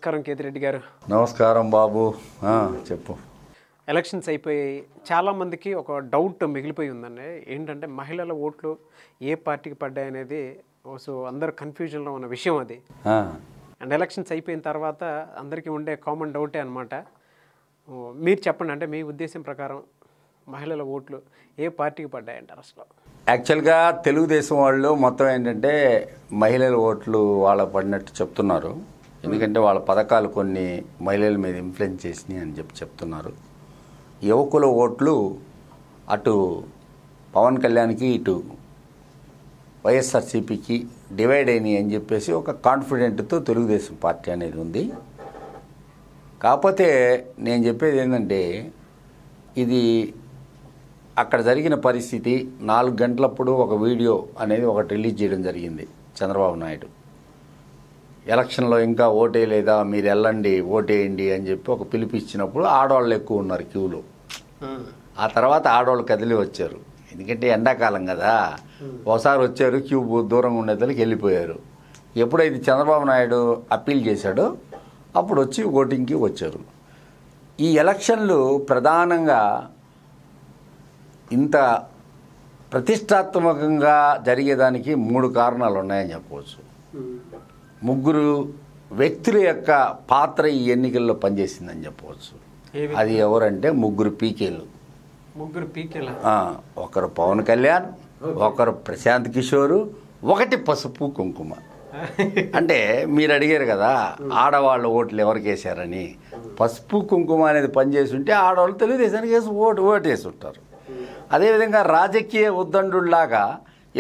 నమస్కారం కేతిరెడ్డి గారు. నమస్కారం బాబు. చెప్పు. ఎలక్షన్స్ అయిపోయి చాలామందికి ఒక డౌట్ మిగిలిపోయి ఉందండి. ఏంటంటే మహిళల ఓట్లు ఏ పార్టీకి పడ్డాయి అనేది సో అందరు కన్ఫ్యూజన్లో ఉన్న విషయం అది. అండ్ ఎలక్షన్స్ అయిపోయిన తర్వాత అందరికీ ఉండే కామన్ డౌటే అనమాట. మీరు చెప్పండి, అంటే మీ ఉద్దేశం ప్రకారం మహిళల ఓట్లు ఏ పార్టీకి పడ్డాయంటారు అసలు? యాక్చువల్గా తెలుగుదేశం వాళ్ళు మొత్తం ఏంటంటే మహిళల ఓట్లు వాళ్ళకు పడినట్టు చెప్తున్నారు. ఎందుకంటే వాళ్ళ పథకాలు కొన్ని మహిళల మీద ఇన్ఫ్లుయెన్స్ చేసినాయి అని చెప్తున్నారు. యువకుల ఓట్లు అటు పవన్ కళ్యాణ్కి ఇటు వైఎస్ఆర్సీపీకి డివైడ్ అయినాయి అని చెప్పేసి ఒక కాన్ఫిడెంట్తో తెలుగుదేశం పార్టీ అనేది ఉంది. కాకపోతే నేను చెప్పేది ఏంటంటే ఇది అక్కడ జరిగిన పరిస్థితి 4 గంటలప్పుడు ఒక వీడియో అనేది ఒకటి రిలీజ్ చేయడం జరిగింది చంద్రబాబు నాయుడు. ఎలక్షన్లో ఇంకా ఓటేయలేదా, మీరు వెళ్ళండి ఓటేయండి అని చెప్పి ఒక పిలుపు ఇచ్చినప్పుడు ఆడవాళ్ళు ఎక్కువ ఉన్నారు క్యూలో. ఆ తర్వాత ఆడవాళ్ళు కదిలి వచ్చారు, ఎందుకంటే ఎండాకాలం కదా. ఒకసారి వచ్చారు, క్యూ దూరంగా ఉండేదానికి వెళ్ళిపోయారు. ఎప్పుడైతే చంద్రబాబు నాయుడు అప్పీల్ చేశాడో అప్పుడు వచ్చి ఓటింగ్కి వచ్చారు. ఈ ఎలక్షన్లు ప్రధానంగా ఇంత ప్రతిష్టాత్మకంగా జరిగేదానికి 3 కారణాలు ఉన్నాయని చెప్పవచ్చు. 3 వ్యక్తుల యొక్క పాత్ర ఈ ఎన్నికల్లో పనిచేసిందని చెప్పవచ్చు. అది ఎవరంటే 3 పీకేలు. 3 పీకేలు. ఒకరు పవన్ కళ్యాణ్, ఒకరు ప్రశాంత్ కిషోర్, ఒకటి పసుపు కుంకుమ. అంటే మీరు అడిగారు కదా ఆడవాళ్ళ ఓట్లు ఎవరికి వేసారని. పసుపు కుంకుమ అనేది పనిచేసి ఉంటే ఆడవాళ్ళు తెలుగుదేశానికి వేసి ఓటు వేసి ఉంటారు. అదేవిధంగా రాజకీయ ఉద్దండులాగా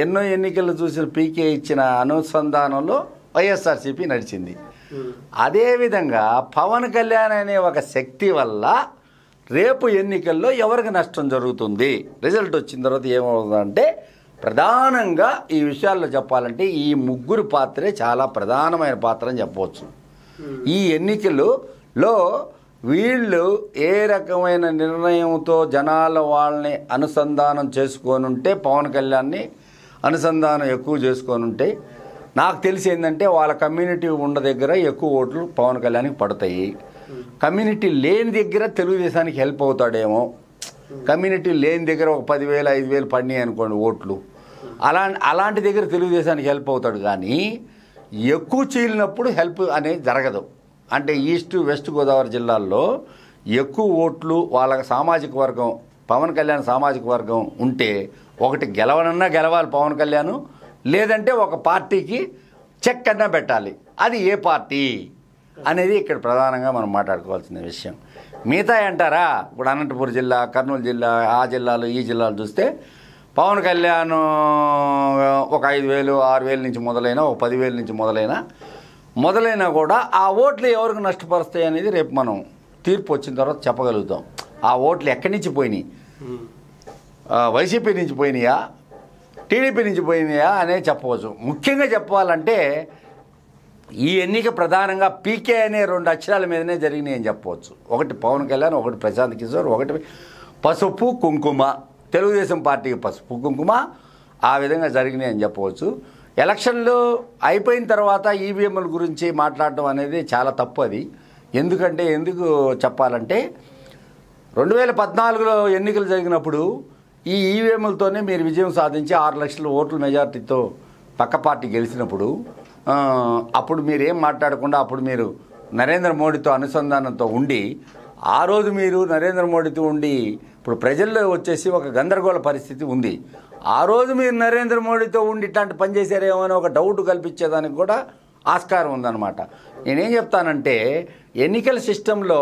ఎన్నో ఎన్నికలు చూసిన పీకే ఇచ్చిన అనుసంధానంలో వైఎస్ఆర్సీపీ నడిచింది. అదేవిధంగా పవన్ కళ్యాణ్ అనే ఒక శక్తి వల్ల రేపు ఎన్నికల్లో ఎవరికి నష్టం జరుగుతుంది, రిజల్ట్ వచ్చిన తర్వాత ఏమవుతుందంటే ప్రధానంగా ఈ విషయాల్లో చెప్పాలంటే ఈ 3 పాత్రే చాలా ప్రధానమైన పాత్ర అని చెప్పవచ్చు. ఈ ఎన్నికలలో వీళ్ళు ఏ రకమైన నిర్ణయంతో జనాల వాళ్ళని అనుసంధానం చేసుకొని ఉంటే, పవన్ కళ్యాణ్ని అనుసంధానం ఎక్కువ చేసుకొని ఉంటే, నాకు తెలిసి ఏంటంటే వాళ్ళ కమ్యూనిటీ ఉన్న దగ్గర ఎక్కువ ఓట్లు పవన్ కళ్యాణ్కి పడతాయి. కమ్యూనిటీ లేని దగ్గర తెలుగుదేశానికి హెల్ప్ అవుతాడేమో. కమ్యూనిటీ లేని దగ్గర ఒక 10,000 5,000 పడినాయి అనుకోండి ఓట్లు, అలాంటి దగ్గర తెలుగుదేశానికి హెల్ప్ అవుతాడు. కానీ ఎక్కువ చీలినప్పుడు హెల్ప్ అనేది జరగదు. అంటే ఈస్ట్ వెస్ట్ గోదావరి జిల్లాల్లో ఎక్కువ ఓట్లు వాళ్ళ సామాజిక వర్గం, పవన్ కళ్యాణ్ సామాజిక వర్గం ఉంటే ఒకటి గెలవనన్నా గెలవాలి పవన్ కళ్యాణ్, లేదంటే ఒక పార్టీకి చెక్ అన్నా పెట్టాలి. అది ఏ పార్టీ అనేది ఇక్కడ ప్రధానంగా మనం మాట్లాడుకోవాల్సిన విషయం. మిగతా అంటారా, ఇప్పుడు అనంతపురం జిల్లా, కర్నూలు జిల్లా, ఆ జిల్లాలు ఈ జిల్లాలు చూస్తే పవన్ కళ్యాణ్ ఒక 5,000 6,000 నుంచి మొదలైన, ఒక 10,000 నుంచి మొదలైనా కూడా ఆ ఓట్లు ఎవరికి నష్టపరుస్తాయి అనేది రేపు మనం తీర్పు వచ్చిన తర్వాత చెప్పగలుగుతాం. ఆ ఓట్లు ఎక్కడి నుంచి పోయినాయి, వైసీపీ నుంచి పోయినాయా, టీడీపీ నుంచి పోయినాయా అనేది చెప్పవచ్చు. ముఖ్యంగా చెప్పాలంటే ఈ ఎన్నిక ప్రధానంగా పీకే అనే 2 అక్షరాల మీదనే జరిగినాయి అని చెప్పవచ్చు. ఒకటి పవన్ కళ్యాణ్, ఒకటి ప్రశాంత్ కిషోర్, ఒకటి పసుపు కుంకుమ. తెలుగుదేశం పార్టీకి పసుపు కుంకుమ ఆ విధంగా జరిగినాయి అని చెప్పవచ్చు. ఎలక్షన్లు అయిపోయిన తర్వాత ఈవీఎంల గురించి మాట్లాడడం అనేది చాలా తప్పు. అది ఎందుకు చెప్పాలంటే 2014లో ఎన్నికలు జరిగినప్పుడు ఈ ఈవీఎంలతోనే మీరు విజయం సాధించి 6 లక్షల ఓట్ల మెజార్టీతో పక్క పార్టీ గెలిచినప్పుడు అప్పుడు మీరు ఏం మాట్లాడకుండా అప్పుడు మీరు నరేంద్ర మోడీతో అనుసంధానంతో ఉండి, ఆ రోజు మీరు నరేంద్ర మోడీతో ఉండి ఇప్పుడు ప్రజల్లో వచ్చేసి ఒక గందరగోళ పరిస్థితి ఉంది. ఆ రోజు మీరు నరేంద్ర మోడీతో ఉండి ఇట్లాంటి పని చేశారేమో అని ఒక డౌట్ కల్పించేదానికి కూడా ఆస్కారం ఉందన్నమాట. నేనేం చెప్తానంటే ఎన్నికల సిస్టంలో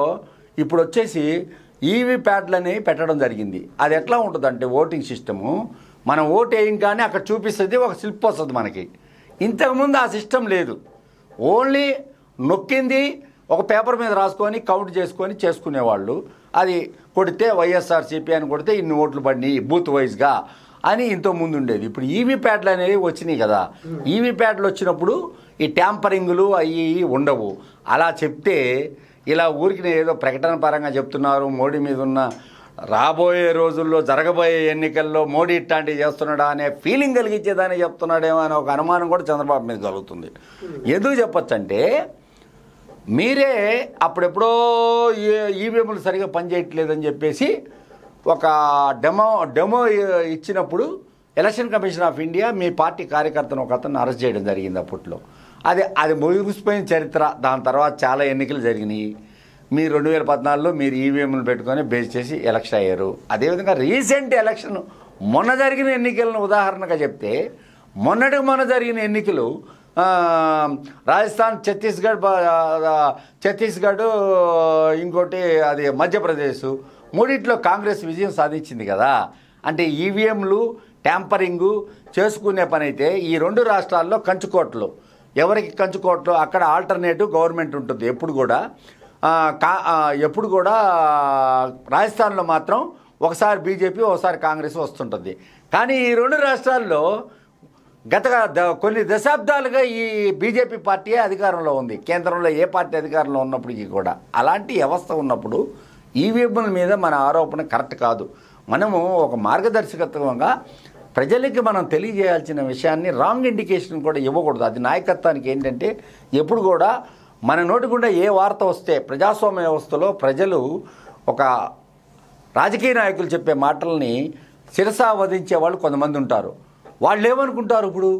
ఇప్పుడు వచ్చేసి ఈవీప్యాట్లని పెట్టడం జరిగింది. అది ఎట్లా ఉంటుందంటే ఓటింగ్ సిస్టము, మనం ఓటు వేయం కానీ అక్కడ చూపిస్తుంది, ఒక స్లిప్ వస్తుంది మనకి. ఇంతకుముందు ఆ సిస్టమ్ లేదు. ఓన్లీ నొక్కింది ఒక పేపర్ మీద రాసుకొని కౌంట్ చేసుకునేవాళ్ళు. అది కొడితే వైఎస్ఆర్సీపీ అని కొడితే ఇన్ని ఓట్లు పడినాయి బూత్ వైజ్గా అని ఇంతో ముందు ఉండేది. ఇప్పుడు ఈవీప్యాట్లు అనేవి వచ్చినాయి కదా. ఈవీప్యాట్లు వచ్చినప్పుడు ఈ ట్యాంపరింగ్లు అవి ఉండవు. అలా చెప్తే ఇలా ఊరికి ఏదో ప్రకటన పరంగా చెప్తున్నారు, మోడీ మీద ఉన్న రాబోయే రోజుల్లో జరగబోయే ఎన్నికల్లో మోడీ ఇట్లాంటివి చేస్తున్నాడా అనే ఫీలింగ్ కలిగించేదాన్ని చెప్తున్నాడేమో అనే ఒక అనుమానం కూడా చంద్రబాబు మీద కలుగుతుంది. ఎందుకు చెప్పొచ్చంటే మీరే అప్పుడెప్పుడో ఈవీఎంలు సరిగా పనిచేయట్లేదని చెప్పేసి ఒక డెమో ఇచ్చినప్పుడు election commission of India me party కార్యకర్తను ఒక అతను అరెస్ట్ చేయడం జరిగింది అప్పట్లో. అది ముగిసిపోయిన చరిత్ర. దాని తర్వాత చాలా ఎన్నికలు జరిగినాయి. మీరు 2014లో మీరు ఈవీఎంలు పెట్టుకొని బేస్ చేసి ఎలక్షన్ అయ్యారు. అదేవిధంగా రీసెంట్ ఎలక్షన్ మొన్న జరిగిన ఎన్నికలను ఉదాహరణగా చెప్తే, మొన్న జరిగిన ఎన్నికలు రాజస్థాన్, ఛత్తీస్గఢ్, ఇంకోటి అది మధ్యప్రదేశ్, మూడిట్లో కాంగ్రెస్ విజయం సాధించింది కదా. అంటే ఈవీఎంలు ట్యాంపరింగు చేసుకునే పని అయితే ఈ 2 రాష్ట్రాల్లో కంచుకోట్లు, ఎవరికి కంచుకోట్లు అక్కడ ఆల్టర్నేటివ్ గవర్నమెంట్ ఉంటుంది ఎప్పుడు కూడా. రాజస్థాన్లో మాత్రం ఒకసారి బీజేపీ ఒకసారి కాంగ్రెస్ వస్తుంటుంది. కానీ ఈ 2 రాష్ట్రాల్లో గత కొన్ని దశాబ్దాలుగా ఈ బీజేపీ పార్టీయే అధికారంలో ఉంది. కేంద్రంలో ఏ పార్టీ అధికారంలో ఉన్నప్పటికీ కూడా అలాంటి వ్యవస్థ ఉన్నప్పుడు ఈవీఎంల మీద మన ఆరోపణ కరెక్ట్ కాదు. మనము ఒక మార్గదర్శకత్వంగా ప్రజలకి మనం తెలియజేయాల్సిన విషయాన్ని రాంగ్ ఇండికేషన్ కూడా ఇవ్వకూడదు. అది నాయకత్వానికి ఏంటంటే ఎప్పుడు కూడా మన నోటి గుండా ఏ వార్త వస్తే ప్రజాస్వామ్య వ్యవస్థలో ప్రజలు ఒక రాజకీయ నాయకులు చెప్పే మాటల్ని శిరసా వధించే వాళ్ళు కొంతమంది ఉంటారు. వాళ్ళు ఏమనుకుంటారు, ఇప్పుడు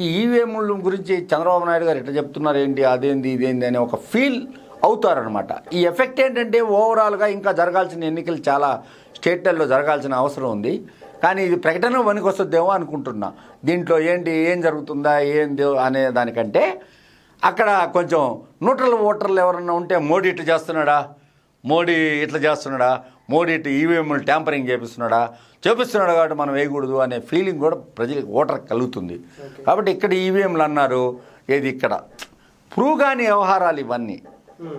ఈ ఈవీఎంల గురించి చంద్రబాబు నాయుడు గారు ఎట్లా చెప్తున్నారు, ఏంటి అదేంది ఇదేంది అనే ఒక ఫీల్ అవుతారనమాట. ఈ ఎఫెక్ట్ ఏంటంటే ఓవరాల్గా ఇంకా జరగాల్సిన ఎన్నికలు చాలా స్టేట్లలో జరగాల్సిన అవసరం ఉంది. కానీ ఇది ప్రకటన వనికి వస్తుందేమో అనుకుంటున్నా. దీంట్లో ఏం జరుగుతుందా ఏందో అనే దానికంటే అక్కడ కొంచెం న్యూట్రల్ ఓటర్లు ఎవరన్నా ఉంటే మోడీ ఇట్లా చేస్తున్నాడా, మోడీ ఇటు ఈవీఎంలు ట్యాంపరింగ్ చేపిస్తున్నాడా కాబట్టి మనం వేయకూడదు అనే ఫీలింగ్ కూడా ప్రజలకు ఓటర్కి కలుగుతుంది. కాబట్టి ఇక్కడ ఈవీఎంలు అన్నారు, ఏది ఇక్కడ ప్రూవ్ కాని వ్యవహారాలు ఇవన్నీ.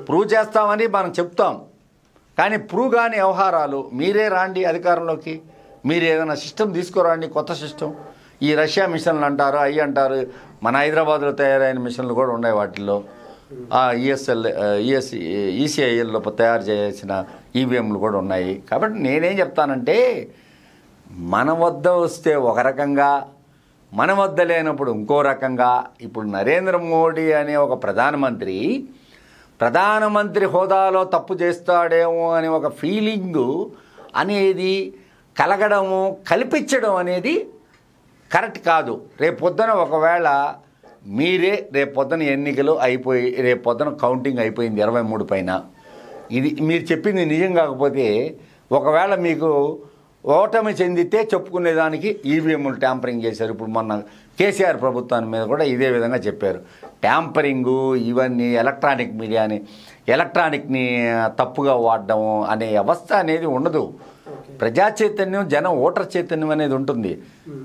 ప్రూవ్ చేస్తామని మనం చెప్తాం, కానీ ప్రూవ్ కాని వ్యవహారాలు. మీరే రాండి అధికారంలోకి, మీరు ఏదైనా సిస్టమ్ తీసుకురండి, కొత్త సిస్టమ్. ఈ రష్యా మిషన్లు అంటారు, అవి అంటారు. మన హైదరాబాద్లో తయారైన మిషన్లు కూడా ఉన్నాయి. వాటిల్లో ఈసీఐఎల్లో తయారు చేసిన ఈవీఎంలు కూడా ఉన్నాయి. కాబట్టి నేనేం చెప్తానంటే, మన వద్ద వస్తే ఒక రకంగా, మన వద్ద లేనప్పుడు ఇంకో రకంగా. ఇప్పుడు నరేంద్ర మోడీ అనే ఒక ప్రధానమంత్రి హోదాలో తప్పు చేస్తాడేమో అనే ఒక ఫీలింగు అనేది కలగడము, కల్పించడం అనేది కరెక్ట్ కాదు. రేపొద్దున ఒకవేళ మీరే రేపొద్దున ఎన్నికలు అయిపోయి రేపొద్దున కౌంటింగ్ అయిపోయింది 23 పైన, ఇది మీరు చెప్పింది నిజం కాకపోతే ఒకవేళ మీకు ఓటమి చెందితే చెప్పుకునేదానికి ఈవీఎంలు ట్యాంపరింగ్ చేశారు. ఇప్పుడు మొన్న కేసీఆర్ ప్రభుత్వాన్ని మీద కూడా ఇదే విధంగా చెప్పారు. ట్యాంపరింగు ఇవన్నీ ఎలక్ట్రానిక్ని తప్పుగా వాడడం అనే వ్యవస్థ అనేది ఉండదు. ప్రజా చైతన్యం, జనం ఓటర్ చైతన్యం అనేది ఉంటుంది.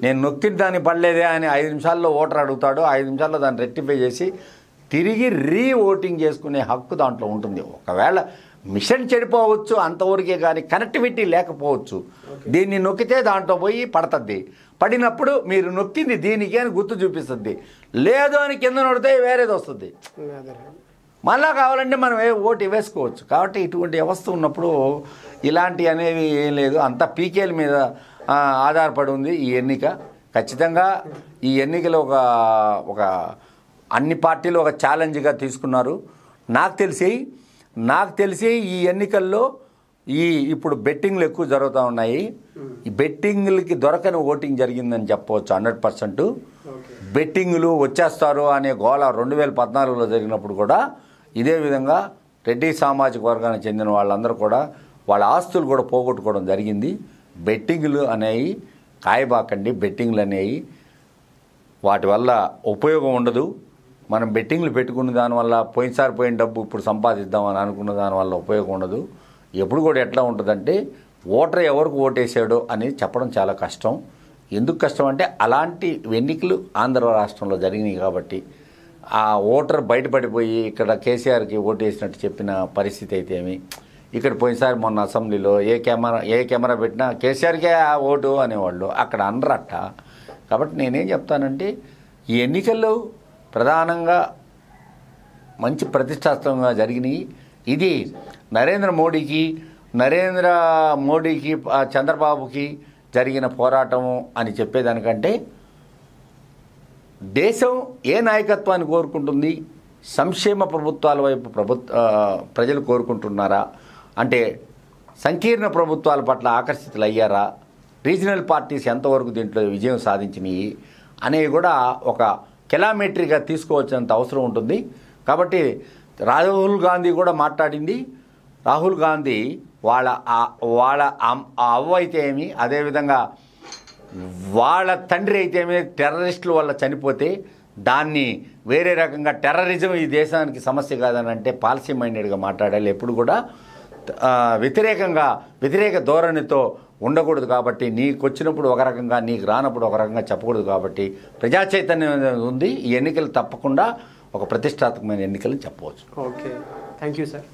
నేను నొక్కిన దాన్ని పడలేదే అని 5 నిమిషాల్లో ఓటర్ అడుగుతాడు. 5 నిమిషాల్లో దాన్ని రెక్టిఫై చేసి తిరిగి ఓటింగ్ చేసుకునే హక్కు దాంట్లో ఉంటుంది. ఒకవేళ మిషన్ చెడిపోవచ్చు అంతవరకే, కానీ కనెక్టివిటీ లేకపోవచ్చు. దీన్ని నొక్కితే దాంట్లో పోయి పడుతుంది. పడినప్పుడు మీరు నొక్కింది దీనికి అని గుర్తు చూపిస్తుంది. లేదు అని కింద నొడితే వేరేది వస్తుంది. మళ్ళా కావాలంటే మనం ఓటు వేసుకోవచ్చు. కాబట్టి ఇటువంటి వ్యవస్థ ఉన్నప్పుడు ఇలాంటి అనేవి ఏం లేదు. అంతా పీకేల మీద ఆధారపడి ఉంది ఈ ఎన్నిక. ఖచ్చితంగా ఈ ఎన్నికలు ఒక అన్ని పార్టీలు ఒక ఛాలెంజ్గా తీసుకున్నారు. నాకు తెలిసి ఈ ఎన్నికల్లో ఇప్పుడు బెట్టింగ్లు ఎక్కువ జరుగుతూ ఉన్నాయి. ఈ బెట్టింగ్లకి దొరకని ఓటింగ్ జరిగిందని చెప్పవచ్చు 100%. బెట్టింగ్లు వచ్చేస్తారు అనే గోళ 2014లో జరిగినప్పుడు కూడా ఇదే విధంగా రెడ్డి సామాజిక వర్గానికి చెందిన వాళ్ళందరూ కూడా వాళ్ళ ఆస్తులు కూడా పోగొట్టుకోవడం జరిగింది. బెట్టింగ్లు అనేవి కాయబాకండి. బెట్టింగ్లు అనేవి వాటి వల్ల ఉపయోగం ఉండదు. మనం బెట్టింగ్లు పెట్టుకున్న దానివల్ల పోయినసారి పోయిన డబ్బు ఇప్పుడు సంపాదిద్దామని అనుకున్న దానివల్ల ఉపయోగం ఉండదు. ఎప్పుడు కూడా ఎట్లా ఉంటుందంటే ఓటర్ ఎవరికి ఓటేసాడో అనేది చెప్పడం చాలా కష్టం. ఎందుకు కష్టం అంటే అలాంటి ఎన్నికలు ఆంధ్ర రాష్ట్రంలో జరిగినాయి కాబట్టి ఆ ఓటర్ బయటపడిపోయి ఇక్కడ కేసీఆర్కి ఓటేసినట్టు చెప్పిన పరిస్థితి అయితే ఏమి. ఇక్కడ పోయినసారి మొన్న అసెంబ్లీలో ఏ కెమెరా పెట్టినా కేసీఆర్కే ఆ ఓటు అనేవాళ్ళు, అక్కడ అనరట్ట. కాబట్టి నేనేం చెప్తానంటే ఈ ఎన్నికల్లో ప్రధానంగా మంచి ప్రతిష్టాత్మకంగా జరిగినాయి. ఇది నరేంద్ర మోడీకి చంద్రబాబుకి జరిగిన పోరాటము అని చెప్పేదానికంటే దేశం ఏ నాయకత్వాన్ని కోరుకుంటుంది, సంక్షేమ ప్రభుత్వాల వైపు ప్రజలు కోరుకుంటున్నారా, అంటే సంకీర్ణ ప్రభుత్వాల పట్ల ఆకర్షితులు అయ్యారా, రీజనల్ పార్టీస్ ఎంతవరకు దీంట్లో విజయం సాధించినాయి అనేవి కూడా ఒక కిలోమీటర్గా తీసుకోవాల్సినంత అవసరం ఉంటుంది. కాబట్టి రాహుల్ గాంధీ కూడా మాట్లాడింది. రాహుల్ గాంధీ వాళ్ళ అవ్వ అయితే ఏమి, అదేవిధంగా వాళ్ళ తండ్రి అయితే ఏమి టెర్రరిస్టుల వల్ల చనిపోతే దాన్ని వేరే రకంగా టెర్రరిజం ఈ దేశానికి సమస్య కాదని అంటే పాలసీ మైండెడ్గా మాట్లాడాలి. ఎప్పుడు కూడా వ్యతిరేక ధోరణితో ఉండకూడదు. కాబట్టి నీకు వచ్చినప్పుడు ఒక రకంగా, నీకు రానప్పుడు ఒక రకంగా చెప్పకూడదు. కాబట్టి ప్రజా చైతన్యం ఉంది. ఈ ఎన్నికలు తప్పకుండా ఒక ప్రతిష్టాత్మకమైన ఎన్నికలు చెప్పవచ్చు. Okay, thank you sir.